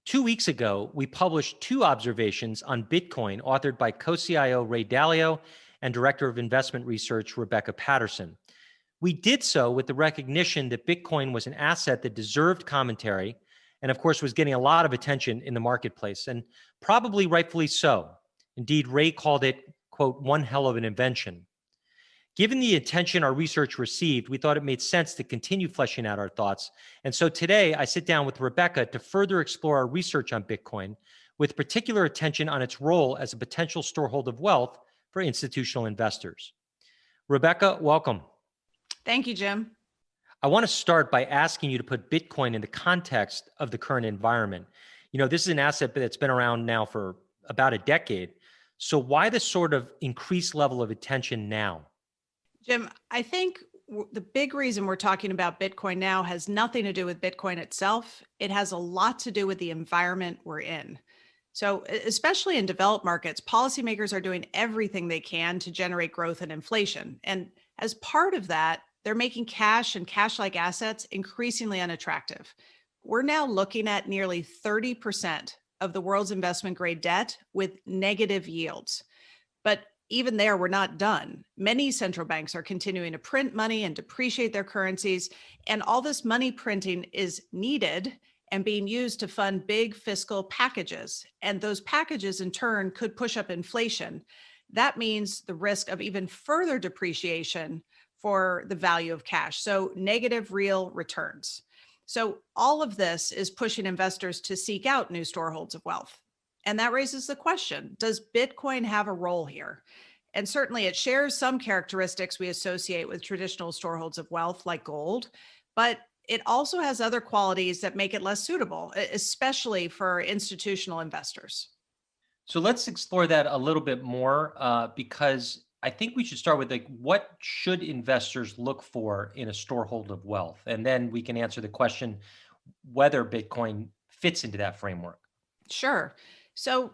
2 weeks ago, we published two observations on Bitcoin authored by co-CIO Ray Dalio and Director of Investment Research Rebecca Patterson. We did so with the recognition that Bitcoin was an asset that deserved commentary and, of course, was getting a lot of attention in the marketplace, and probably rightfully so. Indeed, Ray called it, quote, one hell of an invention. Given the attention our research received, we thought it made sense to continue fleshing out our thoughts. And so today I sit down with Rebecca to further explore our research on Bitcoin with particular attention on its role as a potential storehold of wealth for institutional investors. Rebecca, welcome. Thank you, Jim. I want to start by asking you to put Bitcoin in the context of the current environment. This is an asset that's been around now for about a decade. So why this sort of increased level of attention now? Jim, I think the big reason we're talking about Bitcoin now has nothing to do with Bitcoin itself. It has a lot to do with the environment we're in. So especially in developed markets, policymakers are doing everything they can to generate growth and inflation. And as part of that, they're making cash and cash-like assets increasingly unattractive. We're now looking at nearly 30% of the world's investment grade debt with negative yields. But even there, we're not done. Many central banks are continuing to print money and depreciate their currencies. And all this money printing is needed and being used to fund big fiscal packages. And those packages in turn could push up inflation. That means the risk of even further depreciation for the value of cash. So negative real returns. So all of this is pushing investors to seek out new storeholds of wealth. And that raises the question, does Bitcoin have a role here? And certainly it shares some characteristics we associate with traditional storeholds of wealth like gold, but it also has other qualities that make it less suitable, especially for institutional investors. So let's explore that a little bit more because I think we should start with what should investors look for in a storehold of wealth? And then we can answer the question whether Bitcoin fits into that framework. Sure. So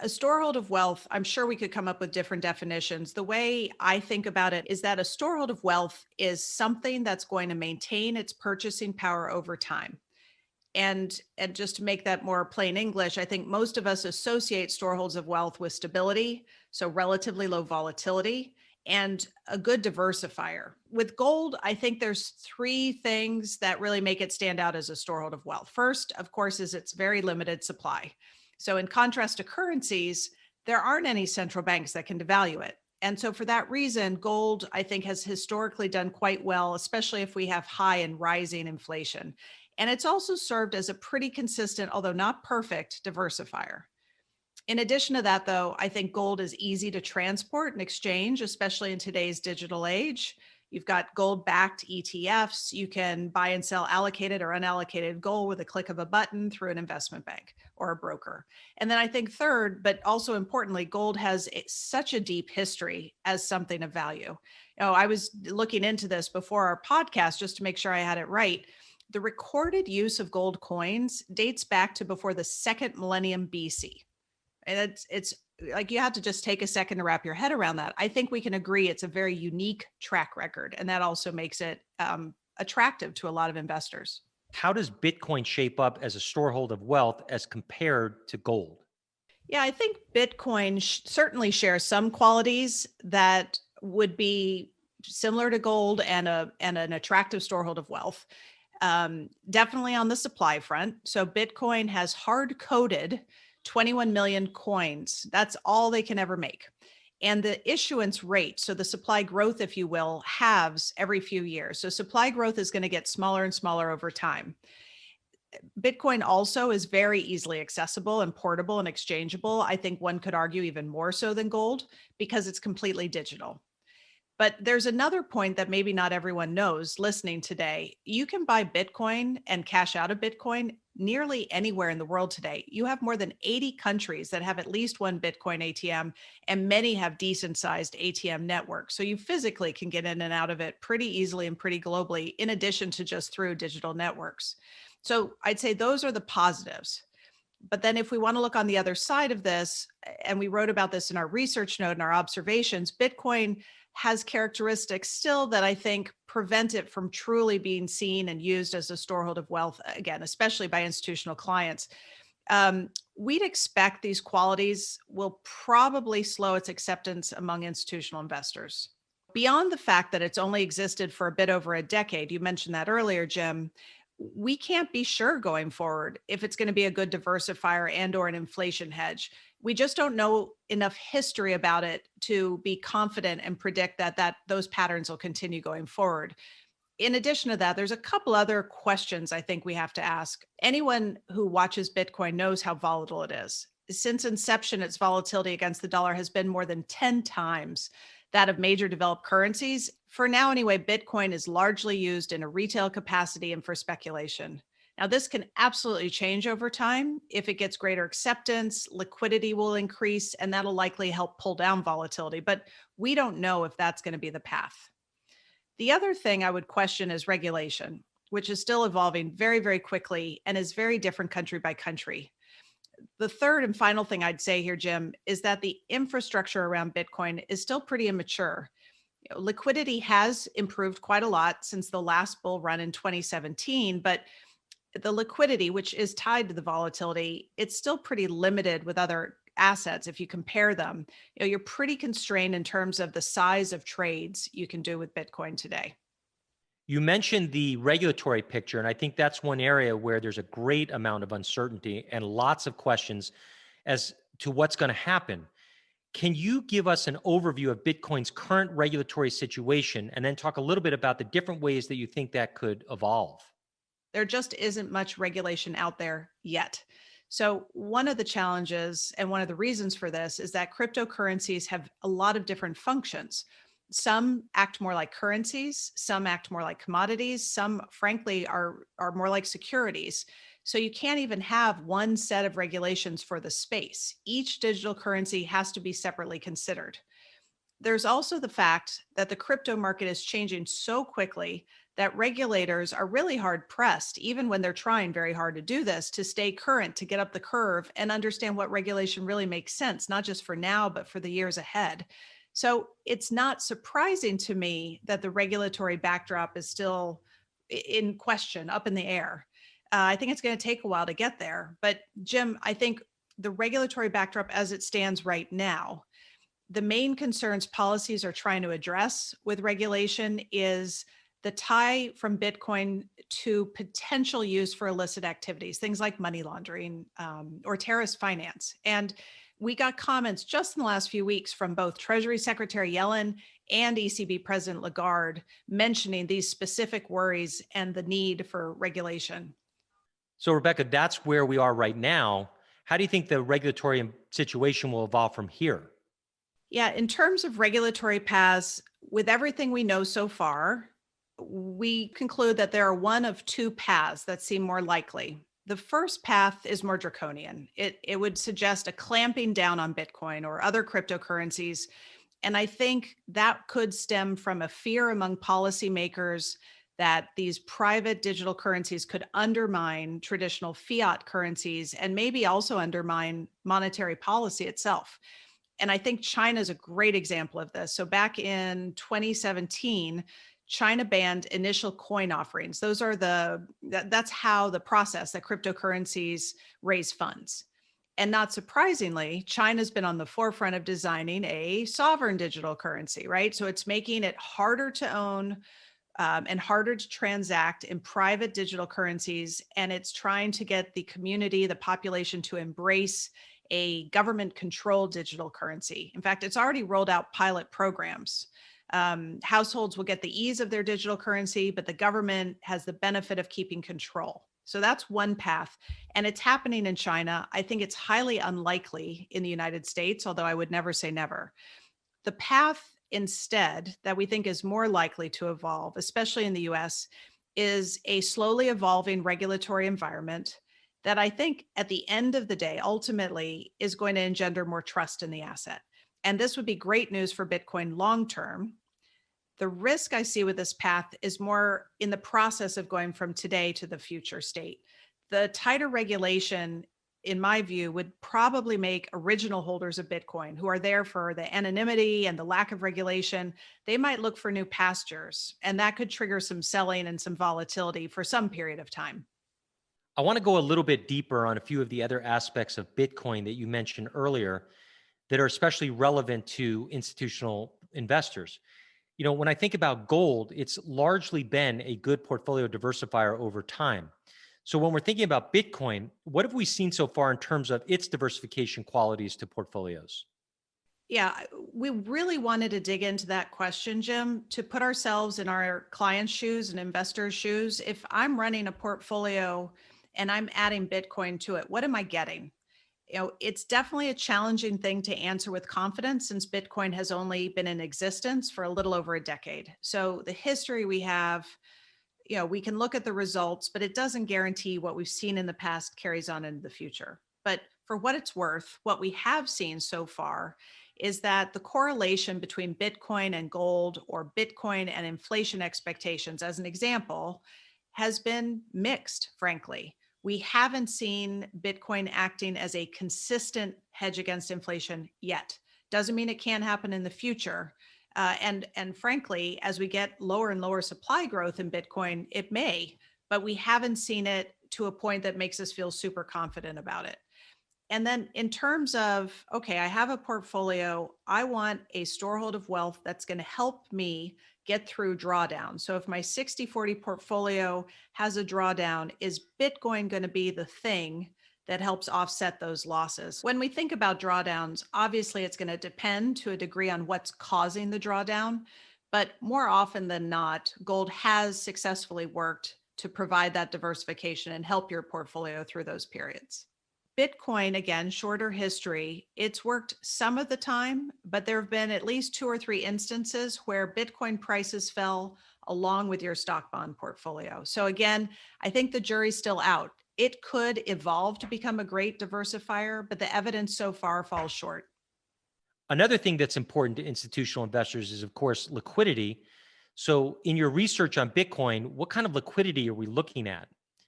a storehold of wealth, I'm sure we could come up with different definitions. The way I think about it is that a storehold of wealth is something that's going to maintain its purchasing power over time. And just to make that more plain English, I think most of us associate storeholds of wealth with stability, so relatively low volatility, and a good diversifier. With gold, I think there's three things that really make it stand out as a storehold of wealth. First, of course, is its very limited supply. So in contrast to currencies, there aren't any central banks that can devalue it. And so for that reason, gold, I think, has historically done quite well, especially if we have high and rising inflation. And it's also served as a pretty consistent, although not perfect, diversifier. In addition to that, though, I think gold is easy to transport and exchange, especially in today's digital age. You've got gold-backed ETFs. You can buy and sell allocated or unallocated gold with a click of a button through an investment bank or a broker. And then I think third, but also importantly, gold has such a deep history as something of value. I was looking into this before our podcast just to make sure I had it right. The recorded use of gold coins dates back to before the second millennium BC. And it's like you have to just take a second to wrap your head around that. I think we can agree it's a very unique track record, and that also makes it attractive to a lot of investors. How does Bitcoin shape up as a storehold of wealth as compared to gold? Yeah, I think Bitcoin certainly shares some qualities that would be similar to gold and an attractive storehold of wealth. Definitely on the supply front. So Bitcoin has hard-coded 21 million coins. That's all they can ever make. And the issuance rate, so the supply growth, if you will, halves every few years. So supply growth is going to get smaller and smaller over time. Bitcoin also is very easily accessible and portable and exchangeable. I think one could argue even more so than gold because it's completely digital. But there's another point that maybe not everyone knows listening today. You can buy Bitcoin and cash out of Bitcoin nearly anywhere in the world today. You have more than 80 countries that have at least one Bitcoin ATM, and many have decent sized ATM networks. So you physically can get in and out of it pretty easily and pretty globally, in addition to just through digital networks. So I'd say those are the positives. But then if we want to look on the other side of this, and we wrote about this in our research note and our observations, Bitcoin has characteristics still that I think prevent it from truly being seen and used as a storehold of wealth, again, especially by institutional clients. We'd expect these qualities will probably slow its acceptance among institutional investors. Beyond the fact that it's only existed for a bit over a decade, you mentioned that earlier, Jim, we can't be sure going forward if it's going to be a good diversifier and or an inflation hedge. We just don't know enough history about it to be confident and predict that those patterns will continue going forward. In addition to that, there's a couple other questions I think we have to ask. Anyone who watches Bitcoin knows how volatile it is. Since inception, its volatility against the dollar has been more than 10 times that of major developed currencies. For now, anyway, Bitcoin is largely used in a retail capacity and for speculation. Now, this can absolutely change over time. If it gets greater acceptance, liquidity will increase, and that'll likely help pull down volatility. But we don't know if that's going to be the path. The other thing I would question is regulation, which is still evolving very, very quickly and is very different country by country. The third and final thing I'd say here, Jim, is that the infrastructure around Bitcoin is still pretty immature. Liquidity has improved quite a lot since the last bull run in 2017, but the liquidity, which is tied to the volatility, it's still pretty limited with other assets. If you compare them, you're pretty constrained in terms of the size of trades you can do with Bitcoin today. You mentioned the regulatory picture, and I think that's one area where there's a great amount of uncertainty and lots of questions as to what's going to happen. Can you give us an overview of Bitcoin's current regulatory situation and then talk a little bit about the different ways that you think that could evolve? There just isn't much regulation out there yet. So, one of the challenges and one of the reasons for this is that cryptocurrencies have a lot of different functions. Some act more like currencies, some act more like commodities, some, frankly, are more like securities. So, you can't even have one set of regulations for the space. Each digital currency has to be separately considered. There's also the fact that the crypto market is changing so quickly that regulators are really hard pressed, even when they're trying very hard to do this, to stay current, to get up the curve and understand what regulation really makes sense, not just for now, but for the years ahead. So it's not surprising to me that the regulatory backdrop is still in question, up in the air. I think it's going to take a while to get there. But Jim, I think the regulatory backdrop as it stands right now, the main concerns policies are trying to address with regulation is the tie from Bitcoin to potential use for illicit activities, things like money laundering or terrorist finance. And we got comments just in the last few weeks from both Treasury Secretary Yellen and ECB President Lagarde mentioning these specific worries and the need for regulation. So, Rebecca, that's where we are right now. How do you think the regulatory situation will evolve from here? Yeah, in terms of regulatory paths, with everything we know so far, we conclude that there are one of two paths that seem more likely. The first path is more draconian. It would suggest a clamping down on Bitcoin or other cryptocurrencies. And I think that could stem from a fear among policymakers that these private digital currencies could undermine traditional fiat currencies and maybe also undermine monetary policy itself. And I think China is a great example of this. So back in 2017, China banned initial coin offerings. That's how the process that cryptocurrencies raise funds. And not surprisingly, China's been on the forefront of designing a sovereign digital currency, right? So it's making it harder to own and harder to transact in private digital currencies. And it's trying to get the community, the population to embrace a government controlled digital currency. In fact, it's already rolled out pilot programs. Households will get the ease of their digital currency, but the government has the benefit of keeping control. So that's one path. And it's happening in China. I think it's highly unlikely in the United States, although I would never say never. The path instead that we think is more likely to evolve, especially in the US, is a slowly evolving regulatory environment that I think at the end of the day, ultimately is going to engender more trust in the asset. And this would be great news for Bitcoin long term. The risk I see with this path is more in the process of going from today to the future state. The tighter regulation, in my view, would probably make original holders of Bitcoin who are there for the anonymity and the lack of regulation, they might look for new pastures. And that could trigger some selling and some volatility for some period of time. I want to go a little bit deeper on a few of the other aspects of Bitcoin that you mentioned earlier that are especially relevant to institutional investors. When I think about gold, it's largely been a good portfolio diversifier over time. So when we're thinking about Bitcoin, what have we seen so far in terms of its diversification qualities to portfolios? Yeah, we really wanted to dig into that question, Jim, to put ourselves in our clients' shoes and investors' shoes. If I'm running a portfolio and I'm adding Bitcoin to it, what am I getting? It's definitely a challenging thing to answer with confidence since Bitcoin has only been in existence for a little over a decade. So the history we have, we can look at the results, but it doesn't guarantee what we've seen in the past carries on into the future. But for what it's worth, what we have seen so far is that the correlation between Bitcoin and gold or Bitcoin and inflation expectations, as an example, has been mixed, frankly. We haven't seen Bitcoin acting as a consistent hedge against inflation yet. Doesn't mean it can't happen in the future. And frankly, as we get lower and lower supply growth in Bitcoin, it may, but we haven't seen it to a point that makes us feel super confident about it. And then in terms of, okay, I have a portfolio, I want a storehold of wealth that's going to help me get through drawdown. So if my 60/40 portfolio has a drawdown, is Bitcoin going to be the thing that helps offset those losses? When we think about drawdowns, obviously it's going to depend to a degree on what's causing the drawdown. But more often than not, gold has successfully worked to provide that diversification and help your portfolio through those periods. Bitcoin, again, shorter history, it's worked some of the time, but there have been at least two or three instances where Bitcoin prices fell along with your stock bond portfolio. So again, I think the jury's still out. It could evolve to become a great diversifier, but the evidence so far falls short. Another thing that's important to institutional investors is, of course, liquidity. So, in your research on Bitcoin, what kind of liquidity are we looking at?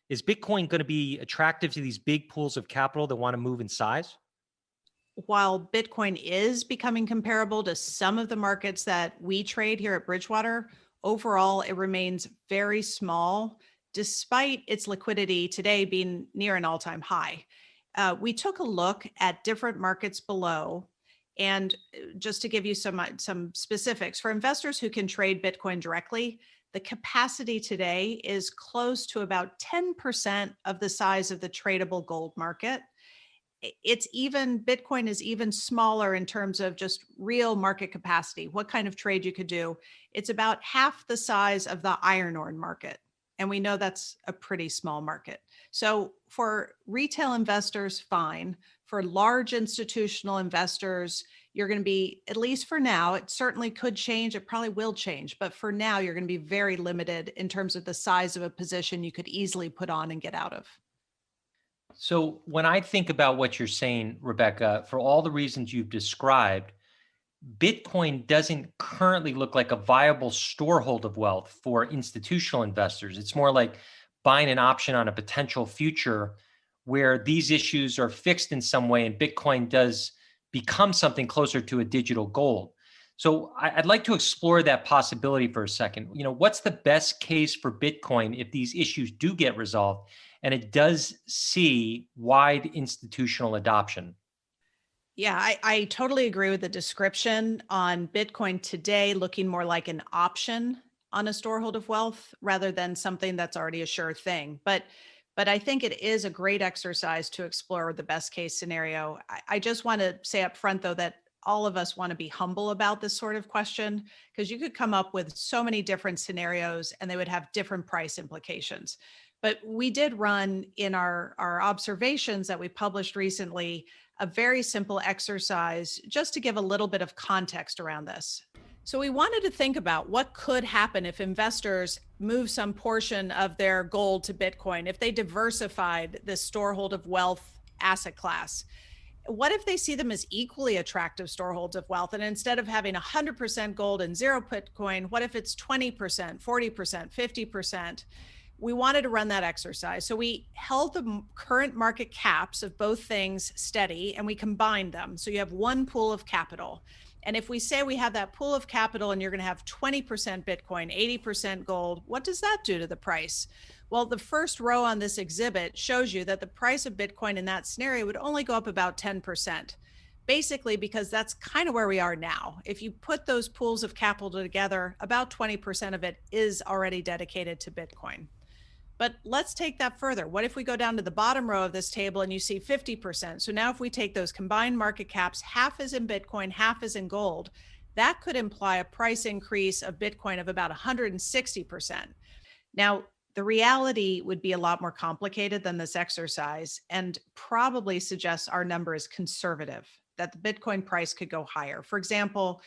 Is Bitcoin going to be attractive to these big pools of capital that want to move in size? While Bitcoin is becoming comparable to some of the markets that we trade here at Bridgewater, overall it remains very small despite its liquidity today being near an all-time high. We took a look at different markets below, and just to give you some specifics, for investors who can trade Bitcoin directly, the capacity today is close to about 10% of the size of the tradable gold market. It's even Bitcoin is even smaller in terms of just real market capacity, what kind of trade you could do. It's about half the size of the iron ore market. And we know that's a pretty small market. So for retail investors, fine. For large institutional investors, you're going to be, at least for now, it certainly could change. It probably will change. But for now, you're going to be very limited in terms of the size of a position you could easily put on and get out of. So, when I think about what you're saying, Rebecca, for all the reasons you've described, Bitcoin doesn't currently look like a viable storehold of wealth for institutional investors. It's more like buying an option on a potential future where these issues are fixed in some way and Bitcoin does become something closer to a digital gold. So I'd like to explore that possibility for a second. What's the best case for Bitcoin if these issues do get resolved and it does see wide institutional adoption? Yeah, I totally agree with the description on Bitcoin today looking more like an option on a storehold of wealth rather than something that's already a sure thing. But I think it is a great exercise to explore the best case scenario. I just want to say up front though that all of us want to be humble about this sort of question because you could come up with so many different scenarios and they would have different price implications. But we did run in our observations that we published recently a very simple exercise just to give a little bit of context around this. So we wanted to think about what could happen if investors move some portion of their gold to Bitcoin, if they diversified this storehold of wealth asset class. What if they see them as equally attractive storeholds of wealth? And instead of having 100% gold and zero Bitcoin, what if it's 20%, 40%, 50%? We wanted to run that exercise. So we held the current market caps of both things steady and we combined them. So you have one pool of capital. And if we say we have that pool of capital and you're going to have 20% Bitcoin, 80% gold, what does that do to the price? Well, the first row on this exhibit shows you that the price of Bitcoin in that scenario would only go up about 10%. Basically, because that's kind of where we are now. If you put those pools of capital together, about 20% of it is already dedicated to Bitcoin. But let's take that further. What if we go down to the bottom row of this table and you see 50%? So now if we take those combined market caps, half is in Bitcoin, half is in gold, that could imply a price increase of Bitcoin of about 160%. Now, the reality would be a lot more complicated than this exercise and probably suggests our number is conservative, that the Bitcoin price could go higher. For example,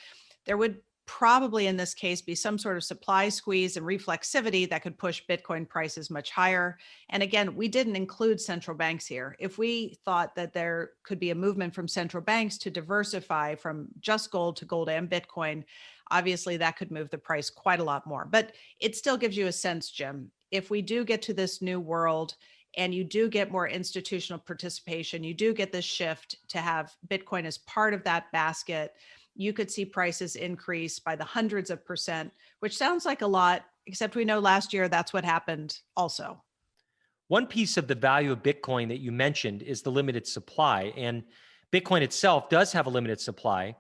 there would probably in this case be some sort of supply squeeze and reflexivity that could push Bitcoin prices much higher. And again, we didn't include central banks here. If we thought that there could be a movement from central banks to diversify from just gold to gold and Bitcoin, obviously that could move the price quite a lot more. But it still gives you a sense, Jim. If we do get to this new world and you do get more institutional participation, you do get this shift to have Bitcoin as part of that basket, you could see prices increase by the hundreds of percent, which sounds like a lot, except we know last year that's what happened also. One piece of the value of Bitcoin that you mentioned is the limited supply. And Bitcoin itself does have a limited supply.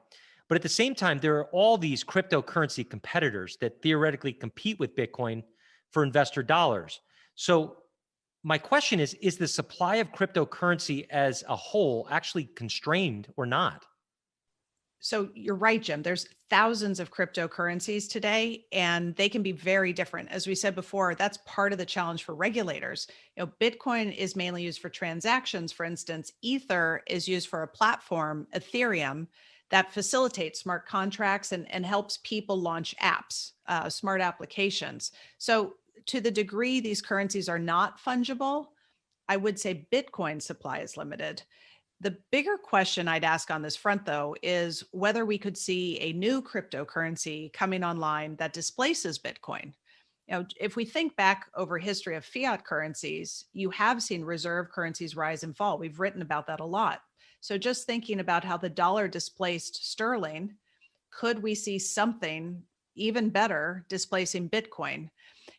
But at the same time, there are all these cryptocurrency competitors that theoretically compete with Bitcoin for investor dollars. So my question is the supply of cryptocurrency as a whole actually constrained or not? So you're right, Jim. There's thousands of cryptocurrencies today, and they can be very different. As we said before, that's part of the challenge for regulators. Bitcoin is mainly used for transactions. For instance, Ether is used for a platform, Ethereum, that facilitates smart contracts and helps people launch apps, smart applications. So to the degree these currencies are not fungible, I would say Bitcoin supply is limited. The bigger question I'd ask on this front, though, is whether we could see a new cryptocurrency coming online that displaces Bitcoin. If we think back over history of fiat currencies, you have seen reserve currencies rise and fall. We've written about that a lot. So just thinking about how the dollar displaced sterling, could we see something even better displacing Bitcoin?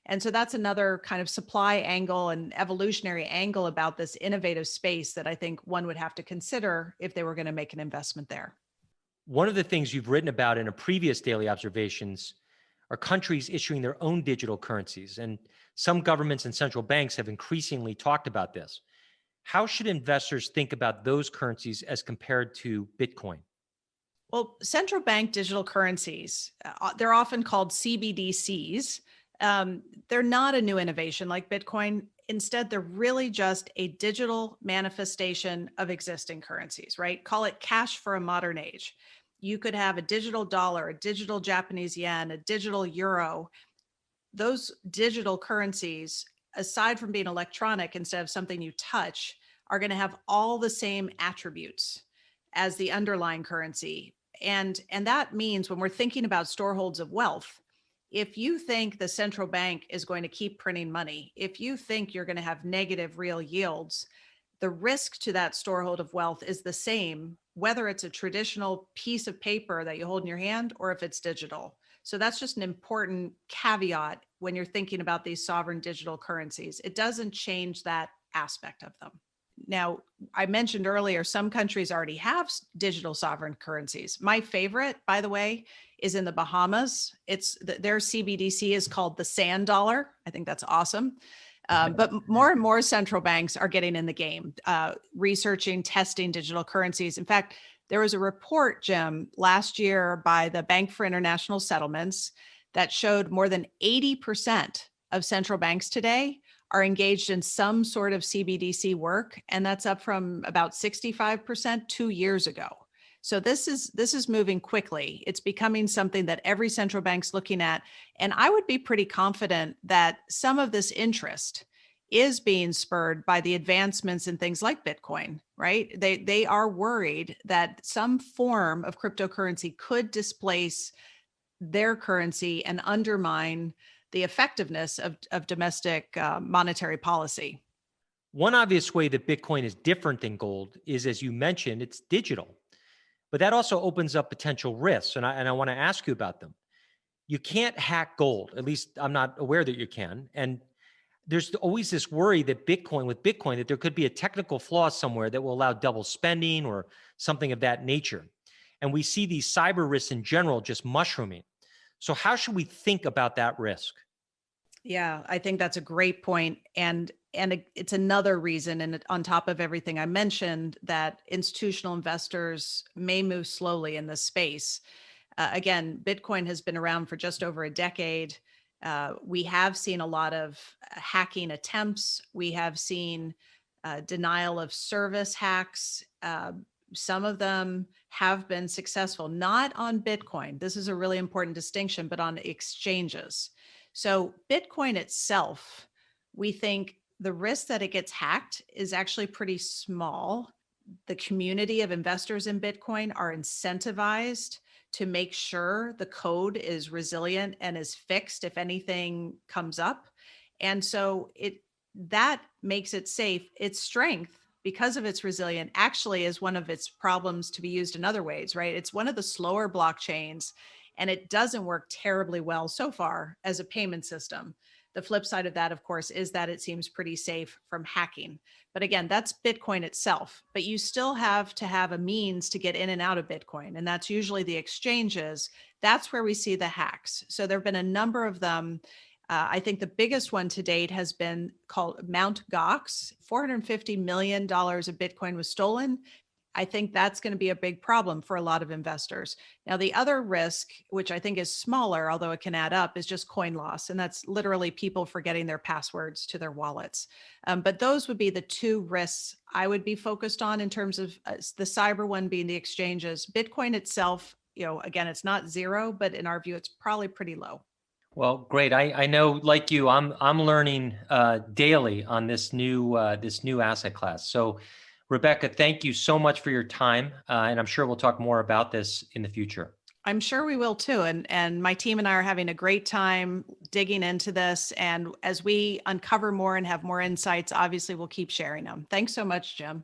And so that's another kind of supply angle and evolutionary angle about this innovative space that I think one would have to consider if they were going to make an investment there. One of the things you've written about in a previous daily observations are countries issuing their own digital currencies. And some governments and central banks have increasingly talked about this. How should investors think about those currencies as compared to Bitcoin? Well, central bank digital currencies, they're often called CBDCs. They're not a new innovation like Bitcoin. Instead, they're really just a digital manifestation of existing currencies, right? Call it cash for a modern age. You could have a digital dollar, a digital Japanese yen, a digital euro. Those digital currencies, aside from being electronic instead of something you touch, are going to have all the same attributes as the underlying currency. And that means when we're thinking about storeholds of wealth, if you think the central bank is going to keep printing money, if you think you're going to have negative real yields, the risk to that storehold of wealth is the same, whether it's a traditional piece of paper that you hold in your hand or if it's digital. So that's just an important caveat when you're thinking about these sovereign digital currencies. It doesn't change that aspect of them. Now, I mentioned earlier, some countries already have digital sovereign currencies. My favorite, by the way, is in the Bahamas. Their CBDC is called the sand dollar. I think that's awesome. But more and more central banks are getting in the game, researching, testing digital currencies. In fact, there was a report, Jim, last year by the Bank for International Settlements that showed more than 80% of central banks today are engaged in some sort of CBDC work, and that's up from about 65% 2 years ago. So this is moving quickly. It's becoming something that every central bank's looking at, and I would be pretty confident that some of this interest is being spurred by the advancements in things like Bitcoin, right? They are worried that some form of cryptocurrency could displace their currency and undermine the effectiveness of domestic monetary policy. One obvious way that Bitcoin is different than gold is, as you mentioned, it's digital. but that also opens up potential risks. And I want to ask you about them. You can't hack gold. At least I'm not aware that you can. And there's always this worry that with Bitcoin, that there could be a technical flaw somewhere that will allow double spending or something of that nature. And we see these cyber risks in general just mushrooming. So how should we think about that risk? Yeah, I think that's a great point. It's another reason, and on top of everything I mentioned, that institutional investors may move slowly in this space. Again, Bitcoin has been around for just over a decade. We have seen a lot of hacking attempts. We have seen denial of service hacks. Some of them have been successful, not on Bitcoin. This is a really important distinction, but on exchanges. So, Bitcoin itself, we think the risk that it gets hacked is actually pretty small. The community of investors in Bitcoin are incentivized to make sure the code is resilient and is fixed if anything comes up. And so it that makes it safe. Its strength, because of its resilient, actually is one of its problems to be used in other ways, right? It's one of the slower blockchains, and it doesn't work terribly well so far as a payment system. The flip side of that, of course, is that it seems pretty safe from hacking. But again, that's Bitcoin itself. But you still have to have a means to get in and out of Bitcoin. And that's usually the exchanges. That's where we see the hacks. So there have been a number of them. I think the biggest one to date has been called Mt. Gox. $450 million of Bitcoin was stolen. I think that's going to be a big problem for a lot of investors. Now, the other risk, which I think is smaller, although it can add up, is just coin loss. And that's literally people forgetting their passwords to their wallets. But those would be the two risks I would be focused on in terms of the cyber one being the exchanges. Bitcoin itself, again, it's not zero, but in our view, it's probably pretty low. Well, great. I know, like you, I'm learning daily on this new asset class. So, Rebecca, thank you so much for your time, and I'm sure we'll talk more about this in the future. I'm sure we will too. And my team and I are having a great time digging into this. And as we uncover more and have more insights, obviously we'll keep sharing them. Thanks so much, Jim.